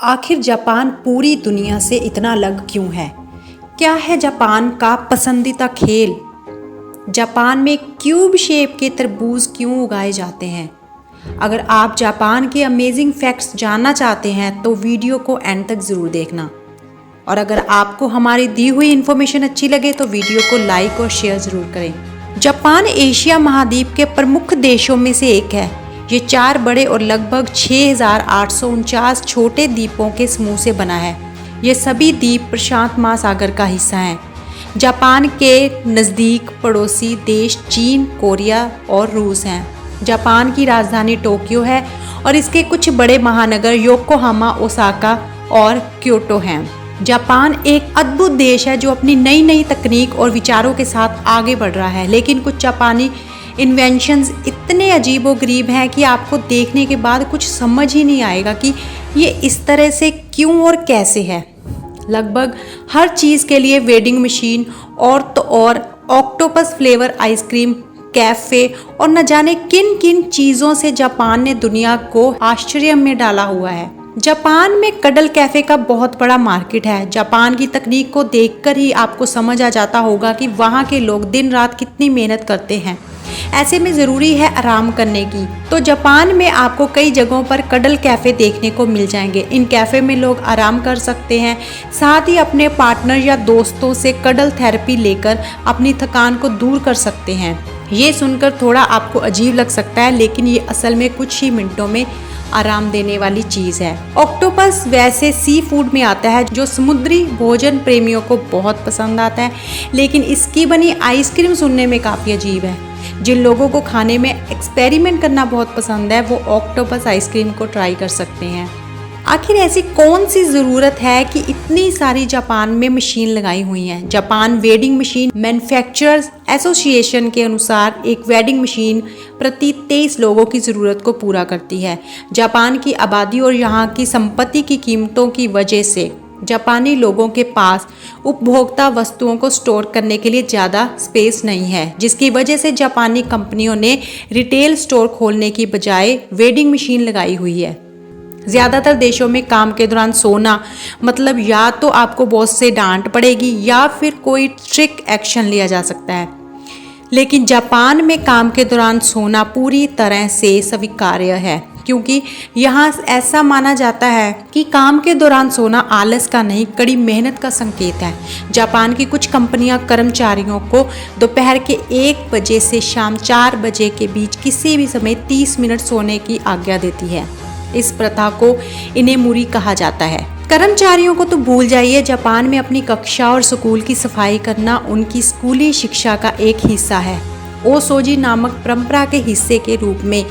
आखिर जापान पूरी दुनिया से इतना अलग क्यों है? क्या है जापान का पसंदीदा खेल? जापान में क्यूब शेप के तरबूज क्यों उगाए जाते हैं? अगर आप जापान के अमेजिंग फैक्ट्स जानना चाहते हैं तो वीडियो को एंड तक ज़रूर देखना। और अगर आपको हमारी दी हुई इन्फॉर्मेशन अच्छी लगे तो वीडियो को लाइक और शेयर ज़रूर करें। जापान एशिया महाद्वीप के प्रमुख देशों में से एक है। ये 4 बड़े और लगभग 6,849 छोटे द्वीपों के समूह से बना है। ये सभी द्वीप प्रशांत महासागर का हिस्सा हैं। जापान के नज़दीक पड़ोसी देश चीन, कोरिया और रूस हैं। जापान की राजधानी टोक्यो है और इसके कुछ बड़े महानगर योकोहामा, ओसाका और क्योटो हैं। जापान एक अद्भुत देश है जो अपनी नई नई तकनीक और विचारों के साथ आगे बढ़ रहा है। लेकिन कुछ जापानी इन्वेंशंस इतने अजीबोगरीब हैं कि आपको देखने के बाद कुछ समझ ही नहीं आएगा कि ये इस तरह से क्यों और कैसे है। लगभग हर चीज़ के लिए वेडिंग मशीन और तो और ऑक्टोपस फ्लेवर आइसक्रीम, कैफ़े और न जाने किन किन चीज़ों से जापान ने दुनिया को आश्चर्य में डाला हुआ है। जापान में कडल कैफ़े का बहुत बड़ा मार्केट है। जापान की तकनीक को देखकर ही आपको समझ आ जाता होगा कि वहाँ के लोग दिन रात कितनी मेहनत करते हैं। ऐसे में ज़रूरी है आराम करने की। तो जापान में आपको कई जगहों पर कडल कैफ़े देखने को मिल जाएंगे। इन कैफ़े में लोग आराम कर सकते हैं, साथ ही अपने पार्टनर या दोस्तों से कडल थेरेपी लेकर अपनी थकान को दूर कर सकते हैं। ये सुनकर थोड़ा आपको अजीब लग सकता है, लेकिन ये असल में कुछ ही मिनटों में आराम देने वाली चीज़ है। ऑक्टोपस वैसे सी फूड में आता है जो समुद्री भोजन प्रेमियों को बहुत पसंद आता है, लेकिन इसकी बनी आइसक्रीम सुनने में काफ़ी अजीब है। जिन लोगों को खाने में एक्सपेरिमेंट करना बहुत पसंद है वो ऑक्टोपस आइसक्रीम को ट्राई कर सकते हैं। आखिर ऐसी कौन सी ज़रूरत है कि इतनी सारी जापान में मशीन लगाई हुई हैं? Japan wedding machine manufacturers association के अनुसार एक वेडिंग मशीन प्रति 23 लोगों की ज़रूरत को पूरा करती है। जापान की आबादी और यहाँ की संपत्ति की कीमतों की वजह से जापानी लोगों के पास उपभोक्ता वस्तुओं को स्टोर करने के लिए ज़्यादा स्पेस नहीं है, जिसकी वजह से जापानी कंपनियों ने रिटेल स्टोर खोलने की बजाय वेडिंग मशीन लगाई हुई है। ज़्यादातर देशों में काम के दौरान सोना मतलब या तो आपको बॉस से डांट पड़ेगी या फिर कोई स्ट्रिक्ट एक्शन लिया जा सकता है। लेकिन जापान में काम के दौरान सोना पूरी तरह से स्वीकार्य है, क्योंकि यहाँ ऐसा माना जाता है कि काम के दौरान सोना आलस का नहीं, कड़ी मेहनत का संकेत है। जापान की कुछ कंपनियां कर्मचारियों को दोपहर के 1 बजे से शाम 4 बजे के बीच किसी भी समय 30 मिनट सोने की आज्ञा देती है। इस प्रथा को इनेमुरी कहा जाता है। कर्मचारियों को तो भूल जाइए, जापान में अपनी कक्षा और स्कूल की सफाई करना उनकी स्कूली शिक्षा का एक हिस्सा है। ओसोजी नामक परंपरा के हिस्से के रूप में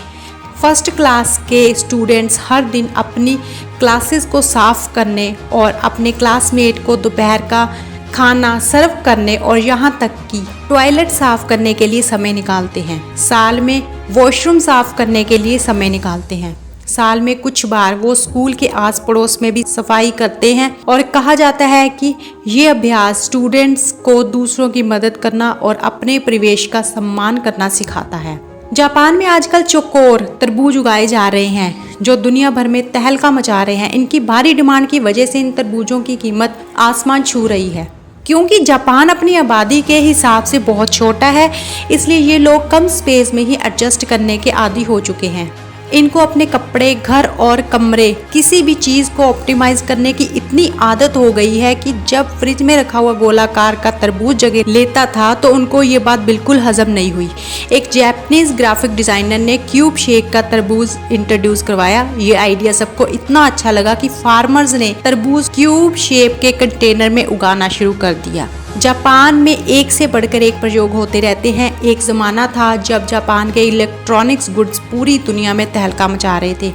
फर्स्ट क्लास के स्टूडेंट्स हर दिन अपनी क्लासेस को साफ करने और अपने क्लासमेट को दोपहर का खाना सर्व करने और यहाँ तक कि टॉयलेट साफ करने के लिए समय निकालते हैं। साल में वॉशरूम साफ करने के लिए समय निकालते हैं। साल में कुछ बार वो स्कूल के आस पड़ोस में भी सफाई करते हैं और कहा जाता है कि ये अभ्यास स्टूडेंट्स को दूसरों की मदद करना और अपने परिवेश का सम्मान करना सिखाता है। जापान में आजकल चौकोर तरबूज उगाए जा रहे हैं जो दुनिया भर में तहलका मचा रहे हैं। इनकी भारी डिमांड की वजह से इन तरबूजों की कीमत आसमान छू रही है। क्योंकि जापान अपनी आबादी के हिसाब से बहुत छोटा है, इसलिए ये लोग कम स्पेस में ही एडजस्ट करने के आदी हो चुके हैं। इनको अपने कपड़े, घर और कमरे किसी भी चीज़ को ऑप्टिमाइज करने की इतनी आदत हो गई है कि जब फ्रिज में रखा हुआ गोलाकार का तरबूज जगह लेता था तो उनको ये बात बिल्कुल हजम नहीं हुई। एक जापानीज ग्राफिक डिज़ाइनर ने क्यूब शेप का तरबूज इंट्रोड्यूस करवाया। ये आइडिया सबको इतना अच्छा लगा कि फार्मर्स ने तरबूज क्यूब शेप के कंटेनर में उगाना शुरू कर दिया। जापान में एक से बढ़कर एक प्रयोग होते रहते हैं। एक ज़माना था जब जापान के इलेक्ट्रॉनिक्स गुड्स पूरी दुनिया में तहलका मचा रहे थे।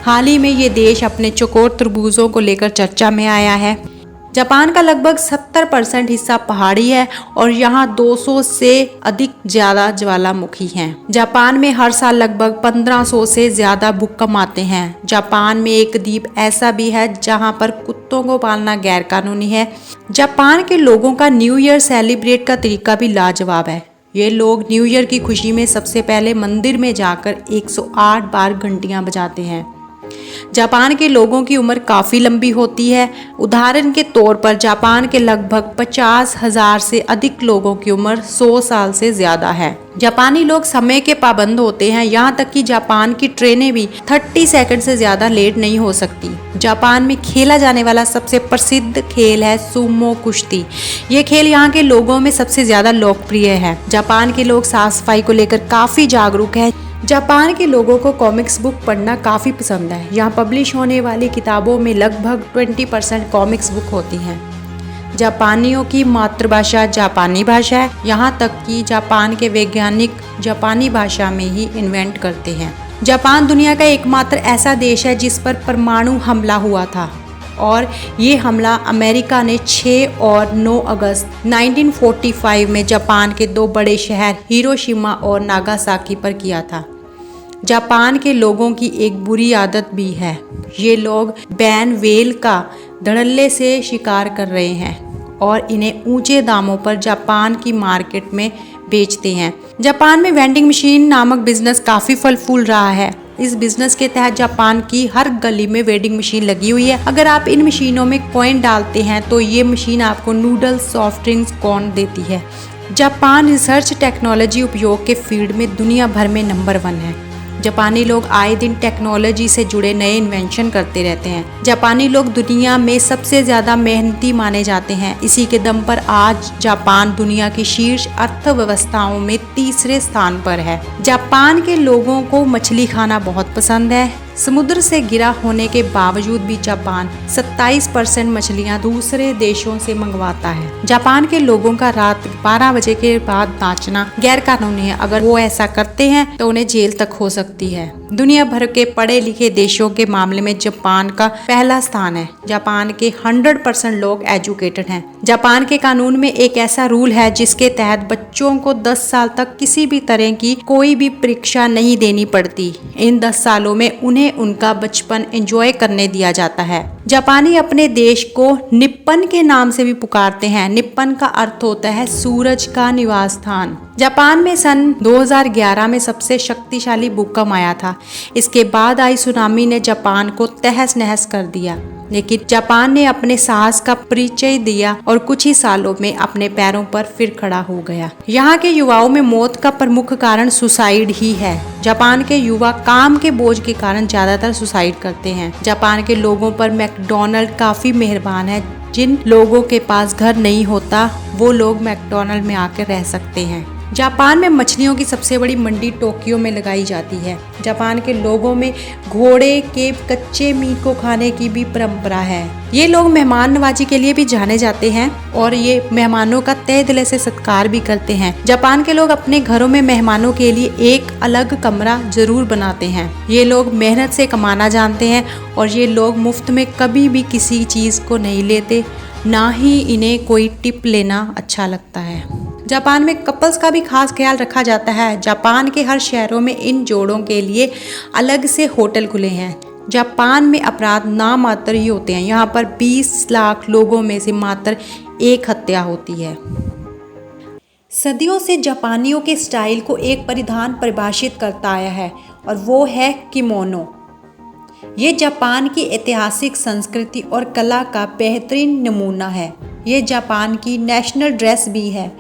हाल ही में ये देश अपने चौकोर तरबूजों को लेकर चर्चा में आया है। जापान का लगभग 70% हिस्सा पहाड़ी है और यहाँ 200 से अधिक ज़्यादा ज्वालामुखी हैं। जापान में हर साल लगभग 1500 से ज़्यादा भूकंप आते हैं। जापान में एक द्वीप ऐसा भी है जहाँ पर कुत्तों को पालना गैर कानूनी है। जापान के लोगों का न्यू ईयर सेलिब्रेट का तरीका भी लाजवाब है। ये लोग न्यू ईयर की खुशी में सबसे पहले मंदिर में जाकर 108 बार घंटियां बजाते हैं। जापान के लोगों की उम्र काफ़ी लंबी होती है। उदाहरण के तौर पर जापान के लगभग 50,000 से अधिक लोगों की उम्र 100 साल से ज़्यादा है। जापानी लोग समय के पाबंद होते हैं, यहाँ तक कि जापान की ट्रेनें भी 30 सेकंड से ज़्यादा लेट नहीं हो सकती। जापान में खेला जाने वाला सबसे प्रसिद्ध खेल है सुमो कुश्ती। ये खेल यहाँ के लोगों में सबसे ज़्यादा लोकप्रिय है। जापान के लोग साफ सफाई को लेकर काफ़ी जागरूक हैं। जापान के लोगों को कॉमिक्स बुक पढ़ना काफ़ी पसंद है। यहाँ पब्लिश होने वाली किताबों में लगभग 20% कॉमिक्स बुक होती हैं। जापानियों की मातृभाषा जापानी भाषा है, यहाँ तक कि जापान के वैज्ञानिक जापानी भाषा में ही इन्वेंट करते हैं। जापान दुनिया का एकमात्र ऐसा देश है जिस पर परमाणु हमला हुआ था और ये हमला अमेरिका ने 6 और 9 अगस्त 1945 में जापान के 2 बड़े शहर हिरोशिमा और नागासाकी पर किया था। जापान के लोगों की एक बुरी आदत भी है। ये लोग बैन व्हेल का धड़ल्ले से शिकार कर रहे हैं और इन्हें ऊंचे दामों पर जापान की मार्केट में बेचते हैं। जापान में वेंडिंग मशीन नामक बिजनेस काफ़ी फल फूल रहा है। इस बिजनेस के तहत जापान की हर गली में वेंडिंग मशीन लगी हुई है। अगर आप इन मशीनों में कॉइन डालते हैं तो ये मशीन आपको नूडल्स, सॉफ्ट ड्रिंक्स, कॉर्न देती है। जापान रिसर्च टेक्नोलॉजी उपयोग के फील्ड में दुनिया भर में नंबर 1 है। जापानी लोग आए दिन टेक्नोलॉजी से जुड़े नए इन्वेंशन करते रहते हैं। जापानी लोग दुनिया में सबसे ज़्यादा मेहनती माने जाते हैं। इसी के दम पर आज जापान दुनिया की शीर्ष अर्थव्यवस्थाओं में 3रे स्थान पर है। जापान के लोगों को मछली खाना बहुत पसंद है। समुद्र से घिरा होने के बावजूद भी जापान 27% मछलियां दूसरे देशों से मंगवाता है। जापान के लोगों का रात 12 बजे के बाद नाचना गैर कानूनी है। अगर वो ऐसा करते हैं तो उन्हें जेल तक हो सकती है। दुनिया भर के पढ़े लिखे देशों के मामले में जापान का पहला स्थान है। जापान के 100% लोग एजुकेटेड हैं। जापान के कानून में एक ऐसा रूल है जिसके तहत बच्चों को 10 साल तक किसी भी तरह की कोई भी परीक्षा नहीं देनी पड़ती। इन 10 सालों में उन्हें उनका बचपन एंजॉय करने दिया जाता है। जापानी अपने देश को निप्पन के नाम से भी पुकारते हैं। निप्पन का अर्थ होता है सूरज का निवास स्थान। जापान में सन 2011 में सबसे शक्तिशाली भूकंप आया था। इसके बाद आई सुनामी ने जापान को तहस नहस कर दिया, लेकिन जापान ने अपने साहस का परिचय दिया और कुछ ही सालों में अपने पैरों पर फिर खड़ा हो गया। यहाँ के युवाओं में मौत का प्रमुख कारण सुसाइड ही है। जापान के युवा काम के बोझ के कारण ज्यादातर सुसाइड करते हैं। जापान के लोगों पर मैकडॉनल्ड काफी मेहरबान है। जिन लोगों के पास घर नहीं होता वो लोग मैकडॉनल्ड में आकर रह सकते हैं। जापान में मछलियों की सबसे बड़ी मंडी टोक्यो में लगाई जाती है। जापान के लोगों में घोड़े के कच्चे मीट को खाने की भी परंपरा है। ये लोग मेहमान नवाजी के लिए भी जाने जाते हैं और ये मेहमानों का तहे दिल से सत्कार भी करते हैं। जापान के लोग अपने घरों में मेहमानों के लिए एक अलग कमरा जरूर बनाते हैं। ये लोग मेहनत से कमाना जानते हैं और ये लोग मुफ्त में कभी भी किसी चीज़ को नहीं लेते, ना ही इन्हें कोई टिप लेना अच्छा लगता है। जापान में कपल्स का भी खास ख्याल रखा जाता है। जापान के हर शहरों में इन जोड़ों के लिए अलग से होटल खुले हैं। जापान में अपराध नामात्र ही होते हैं। यहाँ पर 20 लाख लोगों में से मात्र 1 हत्या होती है। सदियों से जापानियों के स्टाइल को एक परिधान परिभाषित करता आया है और वो है किमोनो। ये जापान की ऐतिहासिक संस्कृति और कला का बेहतरीन नमूना है। ये जापान की नेशनल ड्रेस भी है।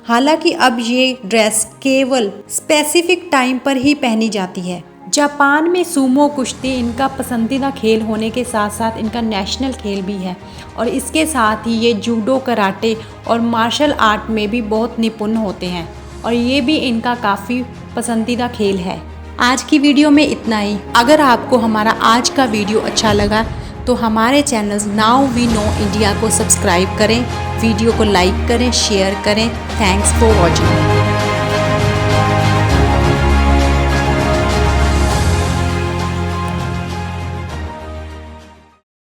हालांकि अब ये ड्रेस केवल स्पेसिफिक टाइम पर ही पहनी जाती है। जापान में सुमो कुश्ती इनका पसंदीदा खेल होने के साथ साथ इनका नेशनल खेल भी है और इसके साथ ही ये जूडो, कराटे और मार्शल आर्ट में भी बहुत निपुण होते हैं और ये भी इनका काफ़ी पसंदीदा खेल है। आज की वीडियो में इतना ही। अगर आपको हमारा आज का वीडियो अच्छा लगा तो हमारे channel now we know India को सब्सक्राइब करें, वीडियो को लाइक करें, शेयर करें। Thanks for watching.